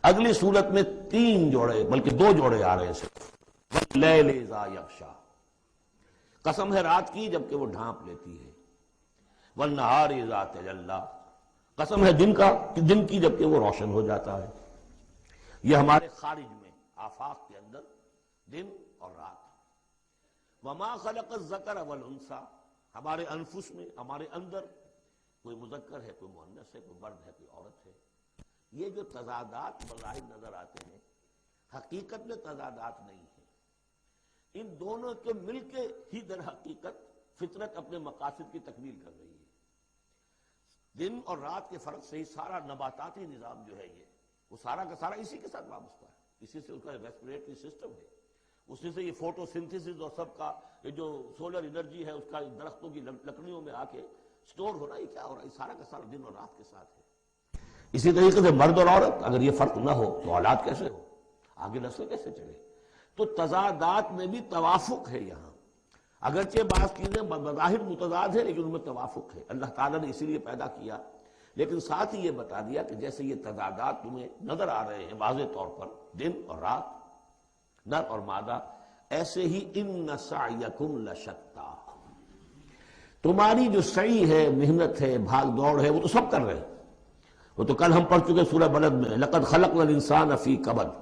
اگلی صورت میں 3 جوڑے بلکہ 2 جوڑے آ رہے ہیں صرف. واللیل اذا یغشا، قسم ہے رات کی جبکہ وہ ڈھانپ لیتی ہے. والنہار اذا تجلی، قسم ہے دن کی جبکہ وہ روشن ہو جاتا ہے. یہ ہمارے خارج میں آفاق کے اندر دن اور رات. وما خلق الذکر والانثی، ہمارے انفس میں، ہمارے اندر کوئی مذکر ہے، کوئی مؤنث ہے، کوئی مرد ہے، کوئی عورت ہے. یہ جو تضادات بظاہر نظر آتے ہیں حقیقت میں تضادات نہیں ہیں. ان دونوں کے مل کے ہی در حقیقت فطرت اپنے مقاصد کی تکمیل کر رہی ہے. دن اور رات کے فرق سے ہی سارا نباتاتی نظام جو ہے یہ وہ سارا کا سارا اسی کے ساتھ وابستہ ہے. اسی سے اس کا ریسپریٹری سسٹم ہے، اسی سے یہ فوٹو سنتھسس اور سب کا یہ جو سولر انرجی ہے اس کا درختوں کی لکڑیوں میں آ کے سٹور ہو رہا ہے. یہ کیا ہو رہا ہے؟ سارا کا سارا دن اور رات کے ساتھ ہے. اسی طریقے سے مرد اور عورت، اگر یہ فرق نہ ہو تو اولاد کیسے ہو، آگے نسل کیسے چلے؟ تو تضادات میں بھی توافق ہے. یہاں اگرچہ بعض چیزیں بظاہر متضاد ہیں لیکن ان میں توافق ہے. اللہ تعالیٰ نے اسی لیے پیدا کیا، لیکن ساتھ ہی یہ بتا دیا کہ جیسے یہ تضادات تمہیں نظر آ رہے ہیں واضح طور پر، دن اور رات، نر اور مادہ، ایسے ہی ان سعیکم لشتی، تمہاری جو سعی ہے، محنت ہے، بھاگ دوڑ ہے، وہ تو سب کر رہے ہیں. وہ تو کل ہم پڑھ چکے سورہ بلد میں، لقد خلقنا الانسان فی کبد،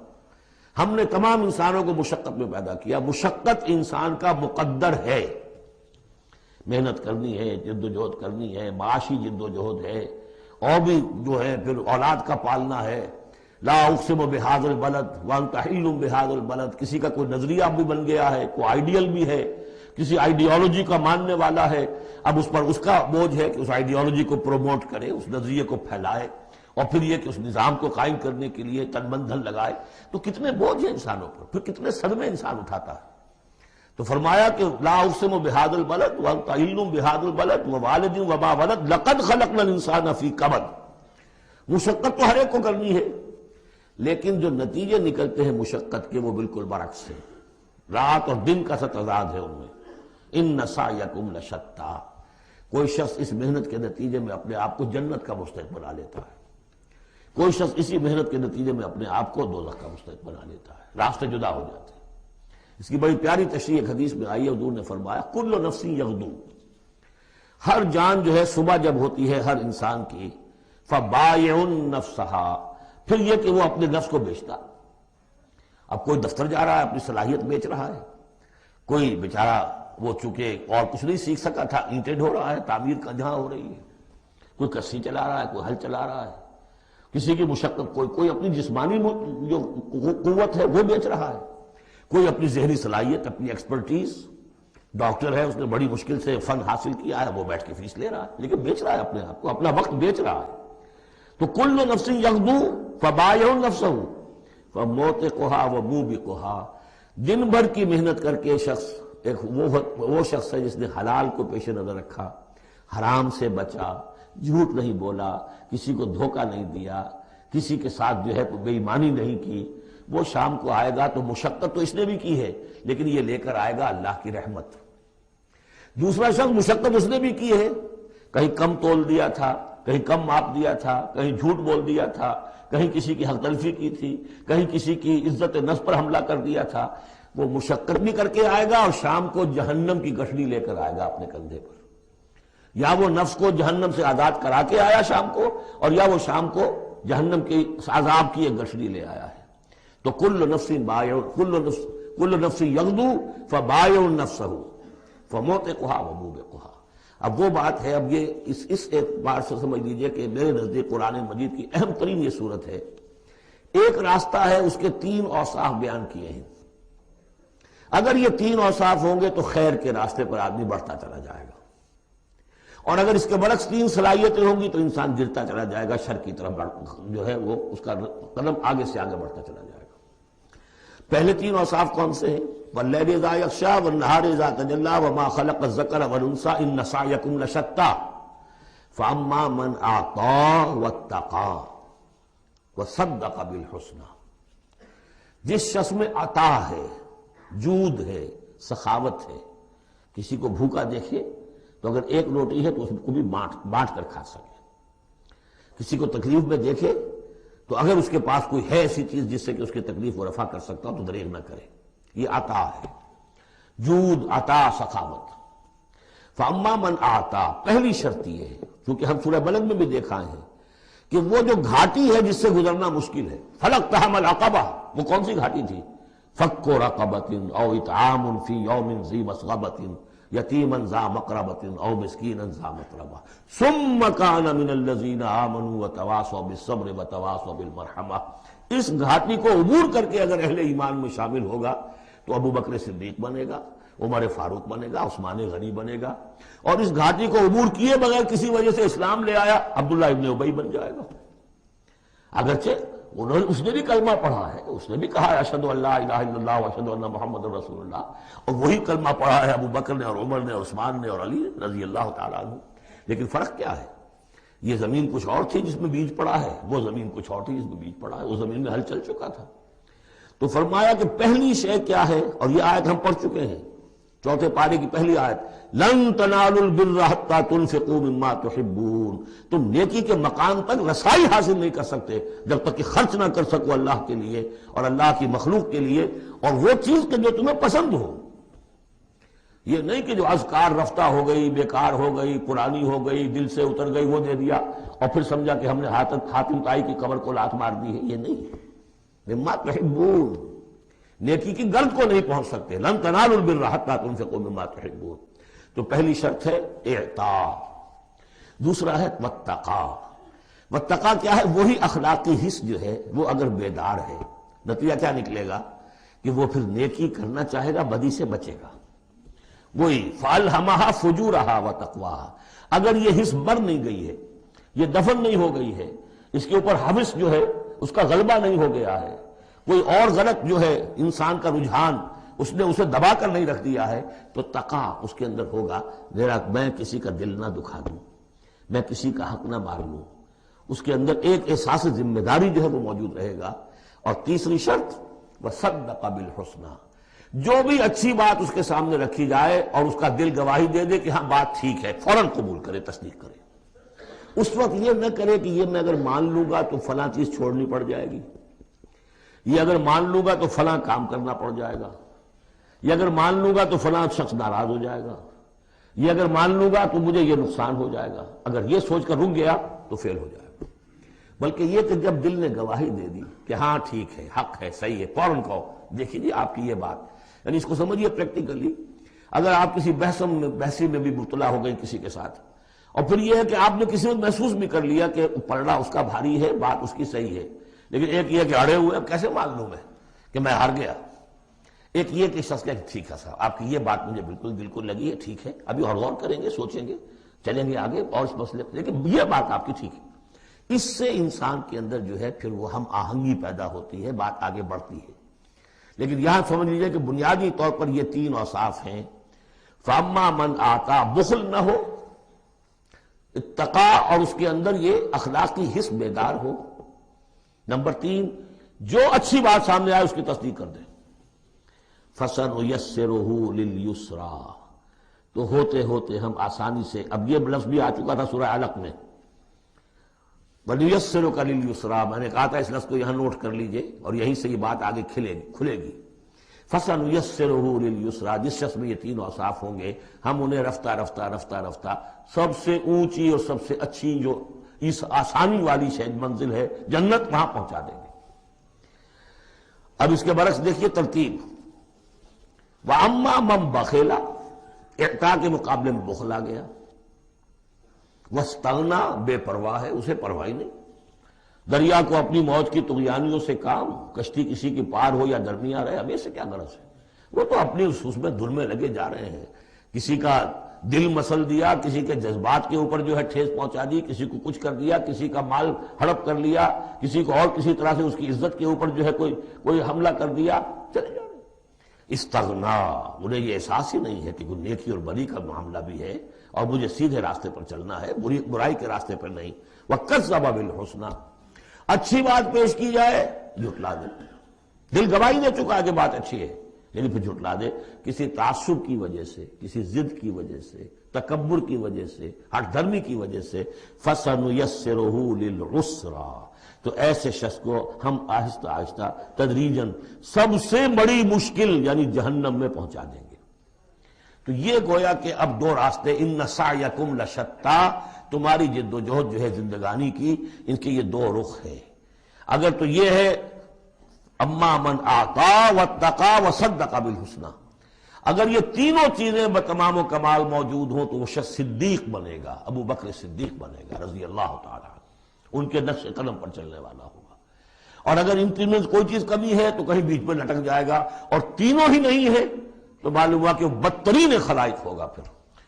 ہم نے تمام انسانوں کو مشقت میں پیدا کیا. مشقت انسان کا مقدر ہے، محنت کرنی ہے، جد و جہد کرنی ہے، معاشی جد و جہد ہے، اور بھی جو ہے پھر اولاد کا پالنا ہے. لا اقسم بہذا البلد وانت حل بہذا البلد، کسی کا کوئی نظریہ بھی بن گیا ہے، کوئی آئیڈیل بھی ہے، کسی آئیڈیالوجی کا ماننے والا ہے. اب اس پر اس کا بوجھ ہے کہ اس آئیڈیالوجی کو پروموٹ کرے، اس نظریے کو پھیلائے، اور پھر یہ کہ اس نظام کو قائم کرنے کے لیے تن من دھن لگائے. تو کتنے بوجھ ہیں انسانوں پر، پھر کتنے صدمے انسان اٹھاتا ہے. تو فرمایا کہ لا اقسم بہذا البلد وانت حل بہذا البلد ووالد وما ولد لقد خلقنا الانسان فی کبد. مشقت تو ہر ایک کو کرنی ہے، لیکن جو نتیجے نکلتے ہیں مشقت کے وہ بالکل برعکس ہے. رات اور دن کا سا تضاد ہے ان میں. ان سعیکم لشتی، کوئی شخص اس محنت کے نتیجے میں اپنے آپ کو جنت کا مستحق بنا لیتا ہے، کوئی شخص اسی محنت کے نتیجے میں اپنے آپ کو دوزخ کا مستحق بنا لیتا ہے. راستے جدا ہو جاتے ہیں. اس کی بڑی پیاری تشریح ایک حدیث میں آئی ہے، حضور نے فرمایا کل نفس یغدو، ہر جان جو ہے صبح جب ہوتی ہے ہر انسان کی، فبائع نفسها، پھر یہ کہ وہ اپنے نفس کو بیچتا. اب کوئی دفتر جا رہا ہے اپنی صلاحیت بیچ رہا ہے، کوئی بیچارہ وہ چونکہ اور کچھ نہیں سیکھ سکا تھا، اینٹیں ڈھو رہا ہے، تعمیر کا جہاں ہو رہی ہے، کوئی کسی چلا رہا ہے، کوئی ہل چلا رہا ہے، کسی کی مشقت، کوئی اپنی جسمانی جو قوت ہے وہ بیچ رہا ہے، کوئی اپنی ذہنی صلاحیت، اپنی ایکسپرٹیز. ڈاکٹر ہے، اس نے بڑی مشکل سے فن حاصل کیا ہے، وہ بیٹھ کے فیس لے رہا ہے، لیکن بیچ رہا ہے اپنے آپ کو، اپنا وقت بیچ رہا ہے. تو کل نفس یغدو فبائع نفسہ فموتقھا وموبقھا، دن بھر کی محنت کر کے شخص ایک وہ شخص ہے جس نے حلال کو پیش نظر رکھا، حرام سے بچا، جھوٹ نہیں بولا، کسی کو دھوکہ نہیں دیا، کسی کے ساتھ جو ہے بے ایمانی نہیں کی. وہ شام کو آئے گا تو مشقت تو اس نے بھی کی ہے، لیکن یہ لے کر آئے گا اللہ کی رحمت. دوسرا شخص مشقت اس نے بھی کی ہے، کہیں کم تول دیا تھا، کہیں کم ماپ دیا تھا، کہیں جھوٹ بول دیا تھا، کہیں کسی کی حق تلفی کی تھی، کہیں کسی کی عزت نفس پر حملہ کر دیا تھا. وہ مشقت بھی کر کے آئے گا اور شام کو جہنم کی گٹھڑی لے کر آئے گا اپنے کندھے پر. یا وہ نفس کو جہنم سے آزاد کرا کے آیا شام کو، اور یا وہ شام کو جہنم کے عذاب کی ایک گٹھڑی لے آیا ہے. تو کل نفس یغدو فبائع نفسہ فموتقھا وموبقھا. اب وہ بات ہے، اب یہ اس اعتبار سے سمجھ لیجئے کہ میرے نزدیک قرآن مجید کی اہم ترین یہ صورت ہے. ایک راستہ ہے، اس کے 3 اوصاف بیان کیے ہیں. اگر یہ 3 اوصاف ہوں گے تو خیر کے راستے پر آدمی بڑھتا چلا جائے گا، اور اگر اس کے برعکس 3 صلاحیتیں ہوں گی تو انسان گرتا چلا جائے گا، شر کی طرف جو ہے وہ اس کا قدم آگے سے آگے بڑھتا چلا جائے گا. پہلے 3 اوصاف کون سے ہیں؟ واللیل اذا یغشا والنہار اذا تجلی وما خلق الذکر والانثی ان سعیکم لشتی فاما من اعطی واتقی وصدق بالحسنی. جس شخص میں عطا ہے، جود ہے، سخاوت ہے، کسی کو بھوکا دیکھے تو اگر 1 روٹی ہے تو اس کو بھی بانٹ کر کھا سکے، کسی کو تکلیف میں دیکھے تو اگر اس کے پاس کوئی ہے ایسی چیز جس سے کہ اس کی تکلیف و رفع کر سکتا ہو تو دریغ نہ کرے. یہ عطا ہے، جود، عطا، سخاوت. فاما من آتا، پہلی شرط یہ ہے، کیونکہ ہم سورہ بلد میں بھی دیکھا ہے کہ وہ جو گھاٹی ہے جس سے گزرنا مشکل ہے، فلقتحم العقبہ، وہ کون سی گھاٹی تھی؟ فک رقبۃ او اطعام فی یوم ذی مسغبۃ یتیما ذا مقربۃ او مسکینا ذا متربہ ثم کان من الذین آمنوا وتواصوا بالصبر وتواصوا بالمرحمہ. اس گھاٹی کو عبور کر کے اگر اہل ایمان میں شامل ہوگا تو ابو بکر صدیق بنے گا، عمر فاروق بنے گا، عثمان غنی بنے گا. اور اس گھاٹی کو عبور کیے بغیر کسی وجہ سے اسلام لے آیا، عبداللہ ابن ابی بن جائے گا. اگرچہ اس نے بھی کلمہ پڑھا ہے، اس نے بھی کہا ہے اشہد ان لا الہ الا اللہ واشہد ان محمد رسول اللہ، اور وہی کلمہ پڑھا ہے ابو بکر نے اور عمر نے اور عثمان نے اور علی رضی اللہ تعالیٰ عنہ. لیکن فرق کیا ہے؟ یہ زمین کچھ اور تھی جس میں بیج پڑا ہے، وہ زمین کچھ اور تھی جس میں بیج پڑا ہے. وہ زمین میں ہل چل چکا تھا. تو فرمایا کہ پہلی شے کیا ہے، اور یہ آیت ہم پڑھ چکے ہیں، چوتھے پارے کی پہلی آیت، لن تنالوا البر حتى تنفقوا مما تحبون. تم نیکی کے مقام تک رسائی حاصل نہیں کر سکتے جب تک کہ خرچ نہ کر سکو اللہ کے لیے اور اللہ کی مخلوق کے لیے، اور وہ چیز کہ جو تمہیں پسند ہو. یہ نہیں کہ جو اذکار رفتہ ہو گئی، بیکار ہو گئی، پرانی ہو گئی، دل سے اتر گئی، وہ دے دیا اور پھر سمجھا کہ ہم نے حاتم طائی کی قبر کو لات مار دی ہے. یہ نہیں. مما تحبون، نیکی کی گرد کو نہیں پہنچ سکتے. لن تنالوا البر حتى تنفقوا مما تحبون. تو پہلی شرط ہے اعطاء. دوسرا ہے واتقا. واتقا کیا ہے؟ وہی اخلاقی حس جو ہے وہ اگر بیدار ہے، نتیجہ کیا نکلے گا کہ وہ پھر نیکی کرنا چاہے گا، بدی سے بچے گا. وہی فالہمہا فجورہا وتقواہا. اگر یہ حس بر نہیں گئی ہے، یہ دفن نہیں ہو گئی ہے، اس کے اوپر حوث جو ہے اس کا غلبہ نہیں ہو گیا ہے، کوئی اور غلط جو ہے انسان کا رجحان اس نے اسے دبا کر نہیں رکھ دیا ہے، تو تقا اس کے اندر ہوگا. ذرا میں کسی کا دل نہ دکھا دوں، میں کسی کا حق نہ مار لوں. اس کے اندر ایک احساس ذمہ داری جو ہے وہ موجود رہے گا. اور تیسری شرط وصدق بالحسنی. جو بھی اچھی بات اس کے سامنے رکھی جائے اور اس کا دل گواہی دے دے کہ ہاں بات ٹھیک ہے، فوراً قبول کرے، تصدیق کرے. اس وقت یہ نہ کرے کہ یہ میں اگر مان لوں گا تو فلاں چیز چھوڑنی پڑ جائے گی، یہ اگر مان لوں گا تو فلاں کام کرنا پڑ جائے گا، یہ اگر مان لوں گا تو فلاں شخص ناراض ہو جائے گا، یہ اگر مان لوں گا تو مجھے یہ نقصان ہو جائے گا. اگر یہ سوچ کر رک گیا تو فیل ہو جائے گا. بلکہ یہ کہ جب دل نے گواہی دے دی کہ ہاں ٹھیک ہے، حق ہے، صحیح ہے، فوراً کہو دیکھیے جی آپ کی یہ بات، یعنی اس کو سمجھیے پریکٹیکلی. اگر آپ کسی بحثی میں بھی مبتلا ہو گئی کسی کے ساتھ، اور پھر یہ ہے کہ آپ نے کسی وقت محسوس بھی کر لیا کہ پلڑا اس کا بھاری ہے، بات اس کی صحیح ہے، لیکن ایک یہ کہ اڑے ہوئے، اب کیسے مان لوں میں کہ میں ہار گیا. ایک یہ کہ شخص کہ ٹھیک ہے صاحب آپ کی یہ بات مجھے بالکل دل کو لگی ہے، ٹھیک ہے، ابھی اور غور کریں گے، سوچیں گے، چلیں گے آگے اور اس مسئلے پہ، لیکن یہ بات آپ کی ٹھیک ہے. اس سے انسان کے اندر جو ہے پھر وہ ہم آہنگی پیدا ہوتی ہے، بات آگے بڑھتی ہے. لیکن یہاں سمجھ لیجیے کہ بنیادی طور پر یہ تین اوصاف ہیں. فاما من آتا، بخل نہ ہو، اتقا اور اس کے اندر یہ اخلاقی حس بیدار ہو. نمبر 3، جو اچھی بات سامنے آئے اس کی تصدیق کر دے. فَسَنُيَسِّرُهُ لِلْيُسْرَىٰ. تو ہوتے ہوتے ہم آسانی سے، اب یہ لفظ بھی آ چکا تھا سورہ علق میں، وَنُيَسِّرُكَ لِلْيُسْرَىٰ. میں نے کہا تھا اس لفظ کو یہاں نوٹ کر لیجئے اور یہیں سے یہ بات آگے کھلے گی. فَسَنُيَسِّرُهُ لِلْيُسْرَىٰ. جس شخص میں یہ تین اوصاف ہوں گے ہم انہیں رفتہ رفتہ سب سے اونچی اور سب سے اچھی جو اس آسانی والی منزل ہے جنت، وہاں پہنچا دیں گے. اب اس کے برعکس دیکھیے ترتیب. وَأَمَّا مَن بَخِلَ، اعطاء کے مقابلے میں بخل آ گیا. وَاسْتَغْنَىٰ، بے پرواہ ہے، اسے پرواہ ہی نہیں. دریا کو اپنی موج کی طغیانیوں سے کام، کشتی کسی کی پار ہو یا درمیان رہے، اب اسے کیا غرض ہے؟ وہ تو اپنی اس میں دھن میں لگے جا رہے ہیں. کسی کا دل مسل دیا، کسی کے جذبات کے اوپر جو ہے ٹھیس پہنچا دی، کسی کو کچھ کر دیا، کسی کا مال ہڑپ کر لیا، کسی کو اور کسی طرح سے اس کی عزت کے اوپر جو ہے کوئی حملہ کر دیا، چلے جا رہے. استغنا، انہیں یہ احساس ہی نہیں ہے کہ کوئی نیکی اور بری کا معاملہ بھی ہے اور مجھے سیدھے راستے پر چلنا ہے، برائی کے راستے پر نہیں. وَكَذَّبَ بِالْحُسْنَىٰ، اچھی بات پیش کی جائے جھٹلا دے. دل گواہی دے چکا ہے کہ بات اچھی ہے لیکن پھر جھٹلا دے، کسی تعصب کی وجہ سے، کسی ضد کی وجہ سے، تکبر کی وجہ سے، ہٹ دھرمی کی وجہ سے. فَسَنُيَسِّرُهُ لِلْعُسْرَىٰ، تو ایسے شخص کو ہم آہستہ آہستہ تدریجاً سب سے بڑی مشکل یعنی جہنم میں پہنچا دیں گے۔ تو یہ گویا کہ اب دو راستے، ان سعیکم لشتی، تمہاری جد و جہد جو ہے زندگانی کی، ان کے یہ دو رخ ہیں۔ اگر تو یہ ہے اما من اعطا واتقا وصدق بالحسنی، اگر یہ تینوں چیزیں بتمام و کمال موجود ہوں تو وہ شخص صدیق بنے گا، ابو بکر صدیق بنے گا رضی اللہ تعالی عنہ، ان کے نقش قدم پر چلنے والا ہوگا۔ اور اگر ان تینوں میں کوئی چیز کمی ہے تو کہیں بیچ میں لٹک جائے گا، اور تینوں ہی نہیں ہے تو معلوم ہوا کہ وہ بدترین خلائق ہوگا پھر،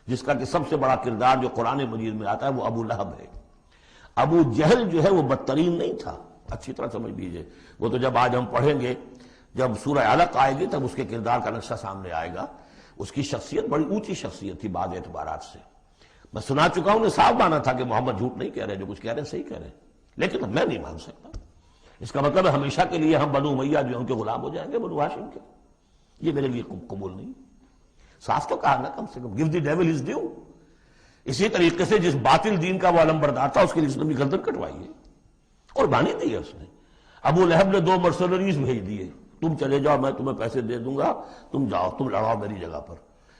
جس کا کہ سب سے بڑا کردار جو قرآن مجید میں آتا ہے وہ ابو لہب ہے۔ ابو جہل جو ہے وہ بدترین نہیں تھا، اچھی طرح سمجھ لیجئے، وہ تو جب آج ہم پڑھیں گے، جب سورہ علق آئے گی تب اس کے کردار کا نقشہ سامنے آئے گا۔ اس کی شخصیت بڑی اونچی شخصیت تھی بعض اعتبارات سے، میں سنا چکا ہوں، نے صاف مانا تھا کہ محمد جھوٹ نہیں کہہ رہے، جو کچھ کہہ رہے ہیں صحیح کہہ رہے ہیں، لیکن میں نہیں مان سکتا۔ اس کا مطلب ہے ہمیشہ کے لیے ہم بنو امیہ جو ان کے غلام ہو جائیں گے، بنو ہاشم کے، یہ میرے لیے قبول نہیں۔ صاف تو کہا نا کم سے کم، give the devil his due۔ اسی طریقے سے جس باطل دین کا وہ علمبردار تھا اس کے لیے اس نے بھی گردن کٹوائی ہے، قربانی دی ہے اس نے۔ ابو لہب نے 2 مرسنریز بھیج دیے، تم چلے جاؤ، میں تمہیں پیسے دے دوں گا، تم جاؤ، تم لڑاؤ میری جگہ پر،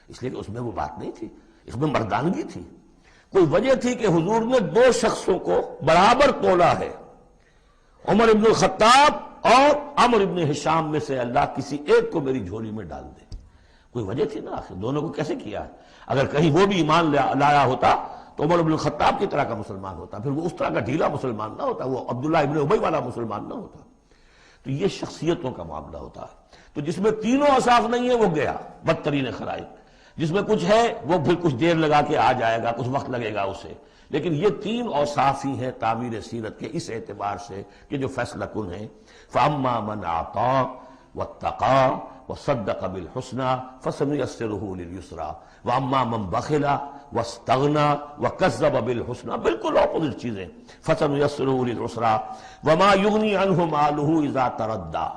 اس لیے کہ اس میں وہ بات نہیں تھی، اس میں مردانگی تھی۔ کوئی وجہ تھی کہ حضور نے 2 شخصوں کو برابر تولا ہے، عمر ابن الخطاب اور عمرو ابن ہشام میں سے اللہ کسی ایک کو میری جھولی میں ڈال دے۔ کوئی وجہ تھی نا، آخر دونوں کو کیسے کیا ہے؟ اگر کہیں وہ بھی ایمان لایا ہوتا تو عمر ابن الخطاب کی طرح کا مسلمان ہوتا، پھر وہ اس طرح کا ڈھیلا مسلمان نہ ہوتا، وہ عبداللہ ابن ابی والا مسلمان نہ ہوتا۔ تو یہ شخصیتوں کا معاملہ ہوتا ہے۔ تو جس میں تینوں اوصاف نہیں ہے وہ گیا، بدترین خلائق۔ جس میں کچھ ہے وہ پھر کچھ دیر لگا کے آ جائے گا، کچھ وقت لگے گا اسے، لیکن یہ 3 اوصاف ہی ہیں تعمیر سیرت کے اس اعتبار سے کہ جو فیصلہ کن ہیں۔ فَأَمَّا مَنْ أَعْطَىٰ وَاتَّقَىٰ وَصَدَّقَ بِالْحُسْنَىٰ فَسَنُيَسِّرُهُ لِلْيُسْرَىٰ وَأَمَّا مَنْ بَخِلَ وَاسْتَغْنَىٰ وَكَذَّبَ بِالْحُسْنَىٰ، بالکل اپوزٹ چیزیں، فَسَنُيَسِّرُهُ لِلْعُسْرَىٰ وَمَا يُغْنِي عَنْهُ مَالُهُ إِذَا تَرَدَّىٰ،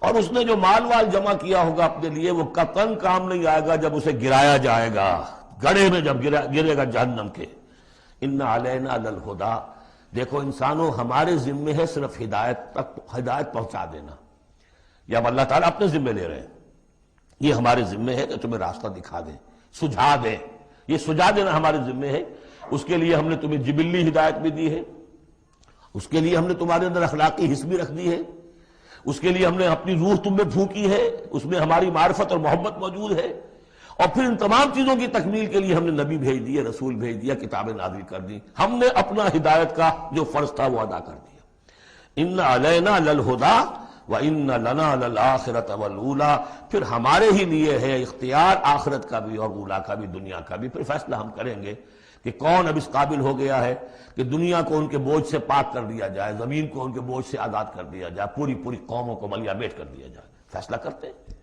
اور اس نے جو مال جمع کیا ہوگا اپنے لیے وہ قطعاً کام نہیں آئے گا جب اسے گرایا جائے گا، گڑھے میں جب گرے گا جہنم کے۔ ان علینا للہدیٰ، دیکھو انسانوں ہمارے ذمے ہے صرف ہدایت پہنچا دینا، یا اب اللہ تعالیٰ اپنے ذمے لے رہے ہیں، یہ ہمارے ذمے ہے کہ تمہیں راستہ دکھا دیں، سجھا دیں، یہ سجھا دینا ہمارے ذمے ہے۔ اس کے لیے ہم نے تمہیں جبلی ہدایت بھی دی ہے، اس کے لیے ہم نے تمہارے اندر اخلاقی حص بھی رکھ دی ہے، اس کے لیے ہم نے اپنی روح تم میں پھونکی ہے، اس میں ہماری معرفت اور محبت موجود ہے، اور پھر ان تمام چیزوں کی تکمیل کے لیے ہم نے نبی بھیج دیے، رسول بھیج دیا، کتابیں نازل کر دی، ہم نے اپنا ہدایت کا جو فرض تھا وہ ادا کر دیا۔ ان علینا للہدیٰ وَإِنَّ لَنَا لَلْآخِرَةَ وَالْأُولَىٰ، پھر ہمارے ہی لیے ہے اختیار آخرت کا بھی اور اولا کا بھی، دنیا کا بھی۔ پھر فیصلہ ہم کریں گے کہ کون اب اس قابل ہو گیا ہے کہ دنیا کو ان کے بوجھ سے پاک کر دیا جائے، زمین کو ان کے بوجھ سے آزاد کر دیا جائے، پوری قوموں کو ملیا بیٹ کر دیا جائے۔ فیصلہ کرتے ہیں،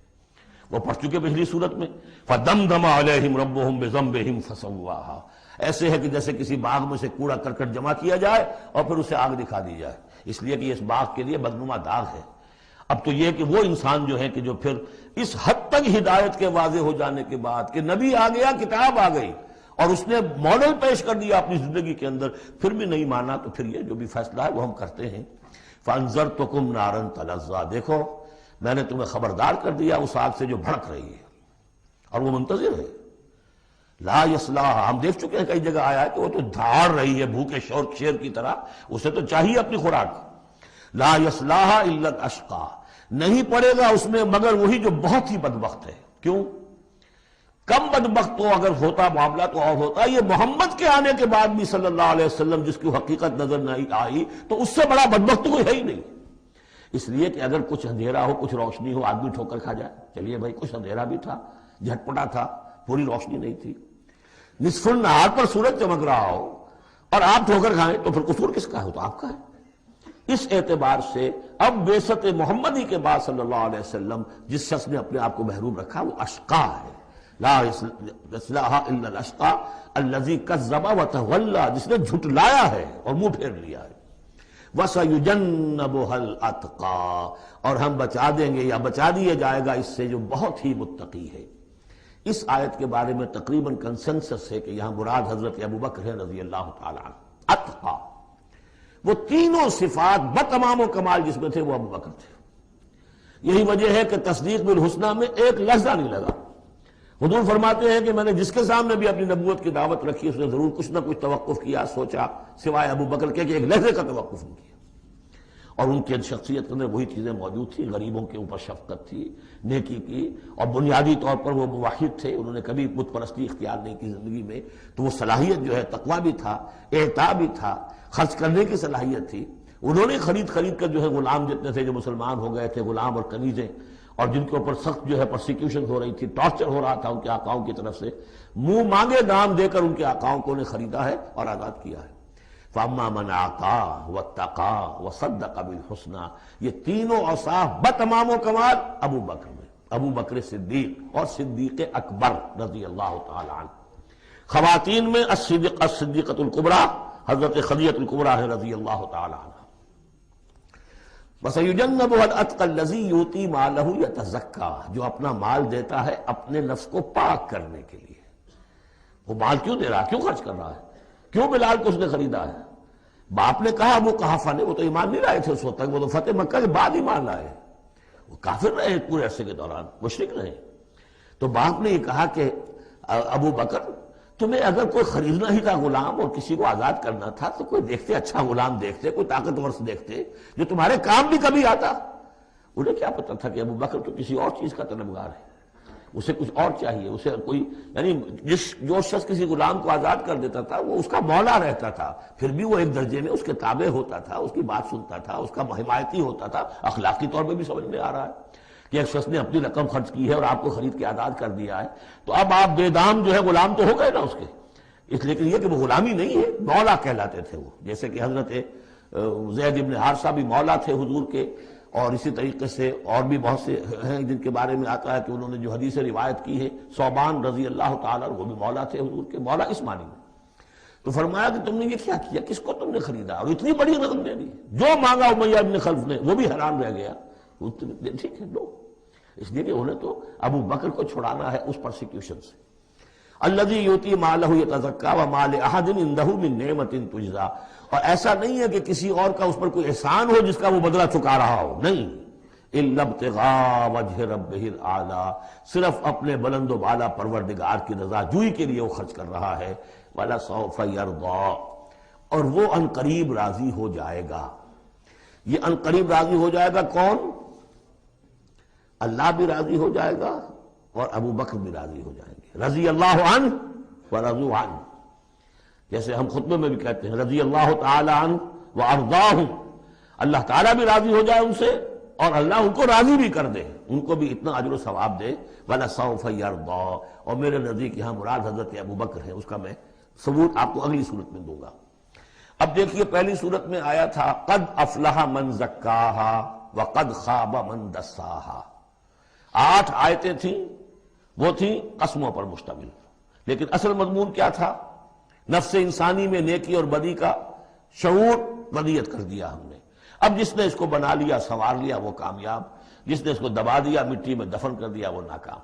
وہ پڑھ چکے پچھلی صورت میں، فَدَمْدَمَ عَلَيْهِمْ رَبُّهُمْ بِذَنبِهِمْ فَسَوَّاهَا، ایسے ہے کہ جیسے کسی باغ میں سے کوڑا کرکٹ جمع کیا جائے اور پھر اسے آگ دکھا دی جائے، اس لیے کہ اس باغ کے لیے بدنما داغ ہے۔ اب تو یہ کہ وہ انسان جو ہے کہ جو پھر اس حد تک ہدایت کے واضح ہو جانے کے بعد کہ نبی آ گیا، کتاب آ گئی اور اس نے ماڈل پیش کر دیا اپنی زندگی کے اندر، پھر بھی نہیں مانا، تو پھر یہ جو بھی فیصلہ ہے وہ ہم کرتے ہیں۔ فَأَنذَرْتُكُمْ نَارًا تَلَظَّىٰ، دیکھو میں نے تمہیں خبردار کر دیا اس آگ سے جو بھڑک رہی ہے اور وہ منتظر ہے۔ لا یصلاھا، ہم دیکھ چکے ہیں کئی جگہ آیا ہے کہ وہ تو دھاڑ رہی ہے بھوکے شیر کی طرح، اسے تو چاہیے اپنی خوراک۔ لا یصلاھا الا الاشقیٰ، نہیں پڑے گا اس میں مگر وہی جو بہت ہی بدبخت ہے۔ کیوں؟ کم بدبخت تو اگر ہوتا معاملہ تو اور ہوتا، یہ محمد کے آنے کے بعد بھی صلی اللہ علیہ وسلم جس کی حقیقت نظر نہیں آئی تو اس سے بڑا بدبخت تو کوئی ہے ہی نہیں۔ اس لیے کہ اگر کچھ اندھیرا ہو، کچھ روشنی ہو، آدمی ٹھوکر کھا جائے، چلیے بھائی کچھ اندھیرا بھی تھا، جھٹپٹا تھا، پوری روشنی نہیں تھی، نصف النہار پر سورج چمک رہا ہو اور آپ ٹھوکر کھائیں تو پھر قصور کس کا ہے؟ تو آپ کا ہے۔ اس اعتبار سے اب بعثت محمدی کے بعد صلی اللہ علیہ وسلم جس شخص نے اپنے آپ کو محروم رکھا وہ اشقا ہے۔ لا یصلاھا الا الاشقیٰ الذی کذب وتولیٰ، جس نے جھٹلایا ہے اور منہ پھیر لیا ہے۔ وَسَيُجَنَّبُهَا الْأَتْقَىٰ، اور ہم بچا دیں گے یا بچا دیا جائے گا اس سے جو بہت ہی متقی ہے۔ اس آیت کے بارے میں تقریباً کنسنسس ہے کہ یہاں مراد حضرت ابوبکر ہے رضی اللہ تعالیٰ عنہ۔ اتقیٰ وہ تینوں صفات بتمام و کمال جس میں تھے وہ ابو بکر تھے. یہی وجہ ہے کہ تصدیق بالحسنہ میں ایک لحظہ نہیں لگا. حضور فرماتے ہیں کہ میں نے جس کے سامنے بھی اپنی نبوت کی دعوت رکھی اس نے ضرور کچھ نہ کچھ توقف کیا، سوچا، سوائے ابو بکر کے کہ ایک لحظے کا توقف نہیں کیا. اور ان کی شخصیت کے اندر وہی چیزیں موجود تھیں، غریبوں کے اوپر شفقت تھی، نیکی کی، اور بنیادی طور پر وہ موحد تھے، انہوں نے کبھی بت پرستی اختیار نہیں کی زندگی میں. تو وہ صلاحیت جو ہے تقویٰ بھی تھا، اعطاء بھی تھا، خرچ کرنے کی صلاحیت تھی. انہوں نے خرید کر جو ہے غلام جتنے تھے جو مسلمان ہو گئے تھے، غلام اور کنیزیں، اور جن کے اوپر سخت جو ہے پرسیکیوشن ہو رہی تھی، ٹارچر ہو رہا تھا ان کے آقاؤں کی طرف سے، منہ مانگے دام دے کر ان کے آقاؤں کو انہیں خریدا ہے اور آزاد کیا ہے. فَأَمَّا مَنْ أَعْطَىٰ وَاتَّقَىٰ وَصَدَّقَ بِالْحُسْنَىٰ، یہ تینوں اوصاف بتمام و کمال ابو بکر میں، ابو بکر صدیق اور صدیق اکبر رضی اللہ تعالی عنہ. خواتین میں الصدیقۃ الکبریٰ حضرت خدیجہ الکبریٰ رضی اللہ تعالی عنہ. وَسَيُجَنَّبُهَا الْأَتْقَى الَّذِي يُؤْتِي مَالَهُ يَتَزَكَّىٰ، جو اپنا مال دیتا ہے اپنے نفس کو پاک کرنے کے لیے. وہ مال کیوں دے رہا ہے، کیوں خرچ کر رہا ہے، کیوں بلال کو اس نے خریدا ہے؟ باپ نے کہا ابو قحافہ نے، وہ تو ایمان نہیں لائے تھے اس وقت تک، وہ تو فتح مکہ کے بعد ایمان لائے، وہ کافر رہے پورے عرصے کے دوران، مشرک رہے. تو باپ نے یہ کہا کہ ابو بکر تمہیں اگر کوئی خریدنا ہی تھا غلام اور کسی کو آزاد کرنا تھا تو کوئی دیکھتے، اچھا غلام دیکھتے، کوئی طاقتور سے دیکھتے جو تمہارے کام بھی کبھی آتا. انہیں کیا پتا تھا کہ ابو بکر تو کسی اور چیز کا طلبگار ہے، اسے کچھ اور چاہیے، اسے کوئی، یعنی جو شخص کسی غلام کو آزاد کر دیتا تھا وہ اس کا مولا رہتا تھا، پھر بھی وہ ایک درجے میں اس کے تابع ہوتا تھا، اس کی بات سنتا تھا، اس کا حمایتی ہوتا تھا. اخلاقی طور پہ بھی سمجھ میں آ رہا ہے کہ ایک شخص نے اپنی رقم خرچ کی ہے اور آپ کو خرید کے آزاد کر دیا ہے، تو اب آپ بے دام جو ہے غلام تو ہو گئے نا اس کے. اس لیے یہ کہ وہ غلامی نہیں ہے، مولا کہلاتے تھے وہ. جیسے کہ حضرت زید بن حارثہ بھی مولا تھے حضور کے، اور اسی طریقے سے اور بھی بہت سے ہیں جن کے بارے میں آتا ہے کہ انہوں نے جو حدیث روایت کی ہے. ثوبان رضی اللہ تعالیٰ وہ بھی مولا تھے حضور کے، مولا اس معنی میں. تو فرمایا کہ تم نے یہ کیا کیا، کس کو تم نے خریدا اور اتنی بڑی رقم دے دی؟ جو مانگا امیہ ابن خلف نے وہ بھی حیران رہ گیا. ٹھیک ہے لو، اس لیے کہ انہیں تو ابو بکر کو چھڑانا ہے اس پرسیکیوشن سے. الذی یؤتی مالہ یتزکیٰ وما لأحد عندہ من نعمت تجزیٰ، اور ایسا نہیں ہے کہ کسی اور کا اس پر کوئی احسان ہو جس کا وہ بدلہ چکا رہا ہو، نہیں. الا ابتغاء وجہ ربہ الاعلیٰ، صرف اپنے بلند و بالا پروردگار کی رضا جوئی کے لیے وہ خرچ کر رہا ہے. وَلَسَوْفَ يَرْضَىٰ، اور وہ ان قریب راضی ہو جائے گا. یہ ان قریب راضی ہو جائے گا کون؟ اللہ بھی راضی ہو جائے گا اور ابو بکر بھی راضی ہو جائیں گے. رضی اللہ عنہ ورضوا عنہ، جیسے ہم خطبے میں بھی کہتے ہیں رضی اللہ تعالی عنہ وارضاہ، اللہ تعالیٰ بھی راضی ہو جائے ان سے اور اللہ ان کو راضی بھی کر دے، ان کو بھی اتنا اجر و ثواب دے. وَلَسَوْفَ يَرْضَىٰ، اور میرے نزدیک یہاں مراد حضرت ابو بکر ہے، اس کا میں ثبوت آپ کو اگلی صورت میں دوں گا. اب دیکھیے پہلی صورت میں آیا تھا قد افلح من زکاہا وقد خاب من دساہا. 8 آیتیں تھیں، وہ تھیں قسموں پر مشتمل، لیکن اصل مضمون کیا تھا؟ نفس انسانی میں نیکی اور بدی کا شعور ودیت کر دیا ہم نے. اب جس نے اس کو بنا لیا، سنوار لیا، وہ کامیاب، جس نے اس کو دبا دیا، مٹی میں دفن کر دیا، وہ ناکام.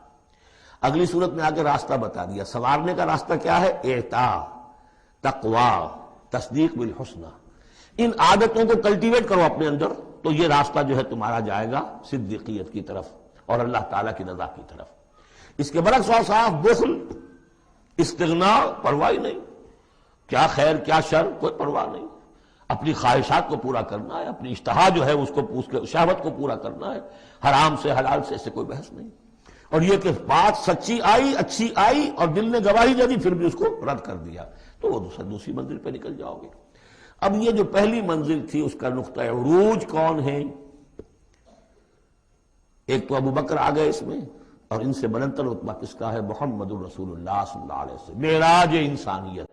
اگلی صورت میں آگے راستہ بتا دیا. سنوارنے کا راستہ کیا ہے؟ اعطاء، تقویٰ، تصدیق بالحسنہ. ان عادتوں کو کلٹیویٹ کرو اپنے اندر تو یہ راستہ جو ہے تمہارا جائے گا صدیقیت کی طرف اور اللہ تعالیٰ کی رضا کی طرف. اس کے برعکس صاف بخل، استغنا، پرواہ نہیں، کیا خیر کیا شر کوئی پرواہ نہیں. اپنی خواہشات کو پورا کرنا ہے، اپنی اشتہا جو ہے اس کو شہوت کو پورا کرنا ہے، حرام سے حلال سے اس سے کوئی بحث نہیں. اور یہ کہ بات سچی آئی، اچھی آئی اور دل نے گواہی دے دی پھر بھی اس کو رد کر دیا تو وہ دوسری منزل پہ نکل جاؤ گے. اب یہ جو پہلی منزل تھی اس کا نقطہ عروج کون ہے؟ ایک تو ابو بکر آ گئے اس میں، اور ان سے بلندتر رتبہ کس کا ہے؟ محمد الرسول اللہ صلی اللہ علیہ وسلم، معراج انسانیت.